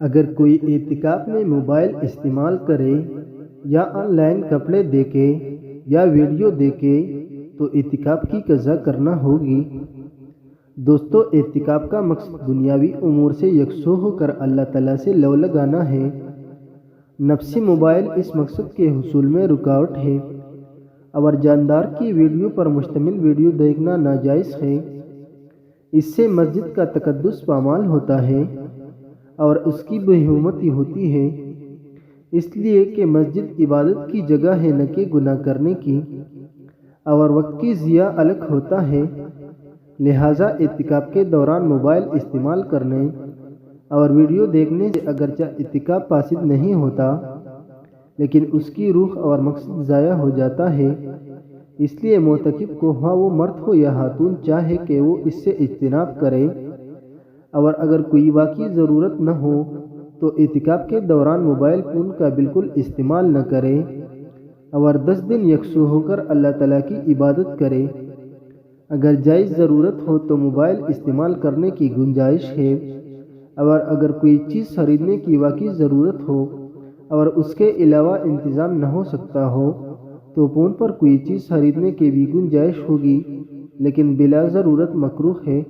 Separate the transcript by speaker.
Speaker 1: اگر کوئی اعتکاف میں موبائل استعمال کرے یا آن لائن کپڑے دیکھے یا ویڈیو دیکھے تو اعتکاف کی قضا کرنا ہوگی۔ دوستو، اعتکاف کا مقصد دنیاوی امور سے یکسو ہو کر اللہ تعالیٰ سے لو لگانا ہے۔ نفسی موبائل اس مقصد کے حصول میں رکاوٹ ہے اور جاندار کی ویڈیو پر مشتمل ویڈیو دیکھنا ناجائز ہے۔ اس سے مسجد کا تقدس پامال ہوتا ہے اور اس کی بے حرمتی ہوتی ہے، اس لیے کہ مسجد عبادت کی جگہ ہے نہ کہ گناہ کرنے کی، اور وقت کی ضیاع الگ ہوتا ہے۔ لہٰذا اعتکاف کے دوران موبائل استعمال کرنے اور ویڈیو دیکھنے سے اگرچہ اعتکاف فاسد نہیں ہوتا، لیکن اس کی روح اور مقصد ضائع ہو جاتا ہے۔ اس لیے معتکف کو خواہ وہ مرد ہو یا خاتون چاہے کہ وہ اس سے اجتناب کرے، اور اگر کوئی واقعی ضرورت نہ ہو تو اعتکاف کے دوران موبائل فون کا بالکل استعمال نہ کرے اور 10 دن یکسو ہو کر اللہ تعالیٰ کی عبادت کرے۔ اگر جائز ضرورت ہو تو موبائل استعمال کرنے کی گنجائش ہے، اور اگر کوئی چیز خریدنے کی واقعی ضرورت ہو اور اس کے علاوہ انتظام نہ ہو سکتا ہو تو فون پر کوئی چیز خریدنے کی بھی گنجائش ہوگی، لیکن بلا ضرورت مکروہ ہے۔